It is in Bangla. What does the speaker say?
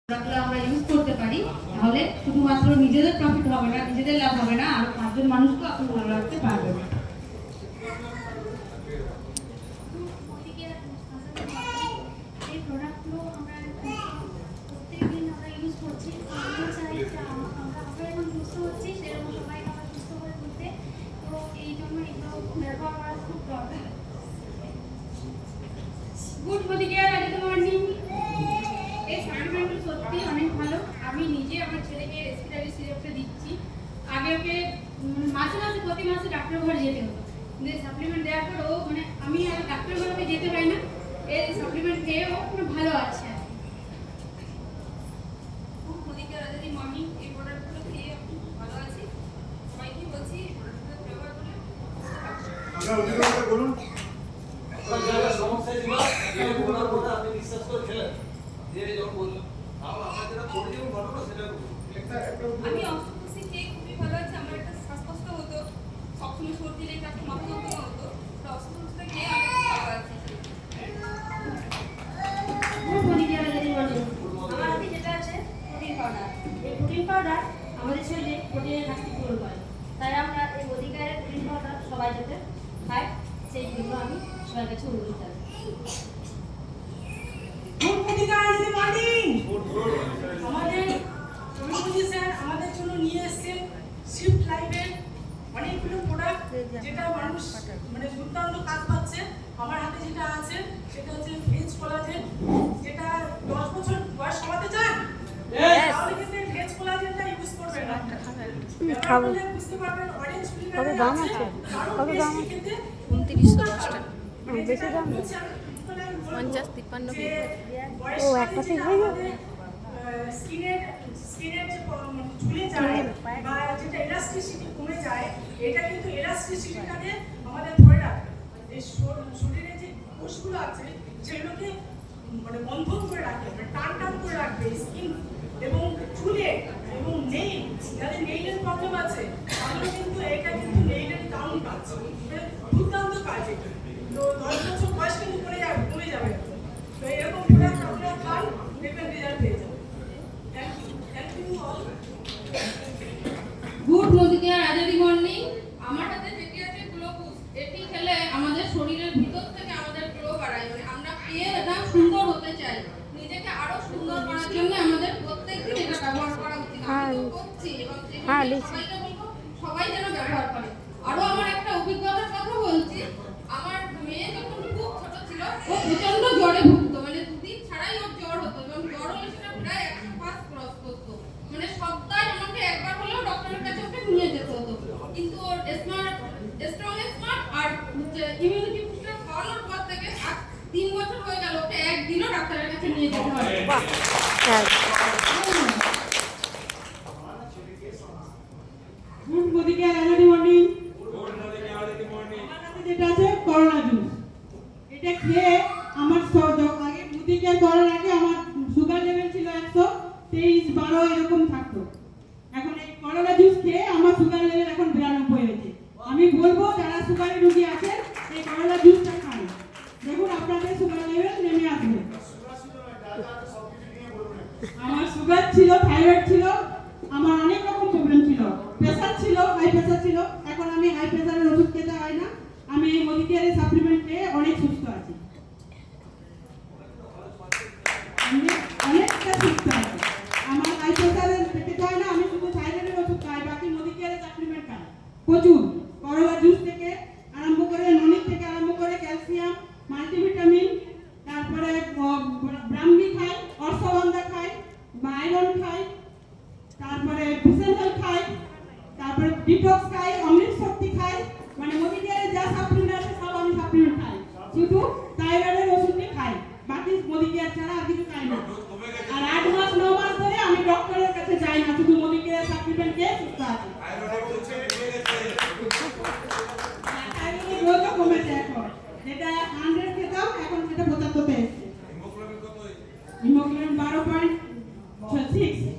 প্রোডাক্টগুলো আমরা ইউজ করতে পারি, তাহলে শুধুমাত্র নিজেদের প্রফিট হবে না, নিজেদের লাভ হবে না, আর পাঁচজন মানুষকে আপনি ভালো রাখতে পারবেন। এই প্রোডাক্টগুলো আমরা প্রত্যেকদিন আমরা ইউজ করছি। আমরা চাই যে আমরা যেমন সুস্থ হচ্ছি সেরকম সবাইকে আমরা সুস্থ করে তুলতে, তো এই জন্য এগুলো ব্যবহার করা খুব দরকার। Good morning, good morning. এই সাপ্লিমেন্টটা সত্যি অনেক ভালো। আমি নিজে আমার ছেলেকে রেসপিরেটরি সিরাপটা দিচ্ছি। আগে ওকে মাসে মাসে প্রতি মাসে ডাক্তার ঘরে যেতে হতো, কিন্তু সাপ্লিমেন্ট দেওয়ার পর ও আমি আর ডাক্তার ঘরে যেতে পারি না। এই সাপ্লিমেন্ট খেয়ে ও পুরো ভালো আছে। খুব মদিকে রাজাদি মর্নিং। এই প্রোডাক্টগুলো খেয়ে ভালো আছি। সবাইকে বলছি প্রোডাক্টগুলো ব্যবহার করলে আমরা অধিকার বলুন। আপনার যারা সমস্যা ছিল এই বলার পরে আপনি বিশ্বাস করে খেলেন, দিয়ে যখন বললাম আমার যেটা করে যেমন ঘটনা সেটা আমি অস্ত্রোপচার খেয়ে খুবই ভালো আছি। আমার একটা শ্বাসকষ্ট হতো, সবসময় সর্দি লেগে থাকতো, মাথা যন্ত্রণা হতো। অস্ত্রোপচারটা খেয়ে আমি খুব ভালো আছি। গুড মর্নিং রাজাদি মর্নিং। আমার হাতে যেটা আছে প্রোটিন পাউডার। এই প্রোটিন পাউডার আমাদের শরীরে প্রোটিনের ঘাটতি পূরণ করে, তাই আমরা এই অধিকারের প্রোটিন পাউডার সবাই যাতে খায় সেই জন্য আমি সবার কাছে অনুরোধ জানাই। আমাদের রবিপুজি স্যার আমাদের জন্য নিয়ে এসেছেন শিফট লাইফের অনেকগুলো প্রোডাক্ট, যেটা মানুষ মানে দুর্দান্ত কাজ পাচ্ছে। আমার হাতে যেটা আছে সেটা হচ্ছে ভেজ কোলাজেন, যেটা 10 বছর বয়স কমাতে চান তাহলে কিন্তু ভেজ কোলাজেনটা ইউজ করবেন। খাবো বুঝতে পারবেন অরেঞ্জ ফ্লেভার দাম আছে, কত দাম আছে? 2910 টাকা। বেশি দাম 50 53 ও একটা থেকে হয়ে যাবে। স্কিনের যে ঝুলে যায় বা যেটা এলাস্টিসিটি কমে যায়, এটা কিন্তু এলাস্টিসিটিটাকে আমাদের ধরে রাখে। এই শরীরে যে কোষগুলো আছে সেগুলোকে মানে বন্ধন করে রাখে, মানে টান করে রাখবে। স্কিন এবং চুলে এবং নেইল, যাদের নেইলের প্রবলেম আছে তাহলে কিন্তু এটা কিন্তু নেইলের কাউন্ট পাচ্ছে। দুর্দান্ত কাজ এটা। তো 10 বছর বয়স কিন্তু কমে যাবে। তো এরকম প্রোডাক্ট আপনারা খান, দেখবেন রেজাল্ট পেয়ে যাবেন। Thank you all. Good morning রাজাদি মর্নিং। আমার হাতে যেটি আছে গ্লোবুস, এটি খেলে আমাদের শরীরের ভিতর থেকে আমাদের গ্লো বাড়ায়। মানে আমরা পেয়ে এটা সুন্দর হতে চাই, নিজেকে আরো সুন্দর করার জন্য আমাদের প্রত্যেকদিন এটা ব্যবহার করা উচিত। আমি তো করছি এবং সবাইকে বলবো সবাই যেন ব্যবহার করে। আরো আমার একটা অভিজ্ঞতার কথা বলছি। আমার মেয়ে যখন খুব ছোট ছিল ও প্রচন্ড জ্বরে ভুগতো, মানে দুদিন ছাড়াই ওর জ্বর হতো এবং জ্বর হলে সেটা প্রায় 105 ক্রস করতো। মানে সপ্তাহে আমাকে একবার হলেও ডক্টরের কাছে ওকে নিয়ে যেতে হতো। কিন্তু ওর স্ট্রং আর ইমিউনিটি বুস্টার খাওয়ানোর পর থেকে 3 বছর হয়ে গেল, ওকে একদিনও ডাক্তারের কাছে নিয়ে যেতে হয়। গুড মর্নিং রাজাদি মর্নিং। আমার কাছে যেটা আছে করোনা জুস, এটা খেয়ে আমার আগে মুদিকে করার আগে আমার সুগার লেভেল ছিল 123 12 এরকম থাকতো। এখন এই করোনা জুস খেয়ে আমার সুগার লেভেল এখন 92 হয়েছে। আমি বলবো যারা সুগারের রোগী আছে এই করোনা জুসটা খান, দেখুন আপনাদের সুগার লেভেল নেমে আসবে। আমার সুগার ছিল, থাইরয়েড ছিল, আমার অনেক রকম প্রবলেম ছিল, প্রেসার ছিল, হাই প্রেসার ছিল। এখন আমি হাই প্রেসারের ওষুধ খেতে হয় না, আমি এই মদিকেয়ারের সাপ্লিমেন্ট খেয়ে অনেক সুস্থ আছি, আমি অনেকটা সুস্থ আছি। আমার হাই প্রেসারের খেতে হয় না, আমি শুধু থাইরয়েডের ওষুধ খাই, বাকি মদিকেয়ারের সাপ্লিমেন্ট খাই প্রচুর। করলা জুস থেকে আরম্ভ করে, ননি থেকে আরম্ভ করে, ক্যালসিয়াম, মাল্টিভিটামিন, তারপরে ব্রাহ্মী খাই, অশ্বগন্ধা খাই, আয়রন খাই, তারপরে ভিসেন্টাল খাই, তারপরে ডিটক্স খাই, অমৃত শক্তি খাই। মানে মদিকেয়ারের যা সাপ্লিমেন্ট আছে সব আমি সাপ্লিমেন্ট খাই, শুধু থাইরয়েডের ওষুধই খাই, বাকি মদিকেয়ার ছাড়া আর কিছু খাই না। আর 8 মাস 9 মাস ধরে আমি ডক্টরের কাছে যাই না, শুধু মদিকেয়ারের সাপ্লিমেন্ট খেয়ে সুস্থ আছি। থাইরয়েডের রোগও কমেছে এখন, যেটা 100 খেতাম এখন সেটা 75 তে এসেছে। হিমোগ্লোবিন 12.6।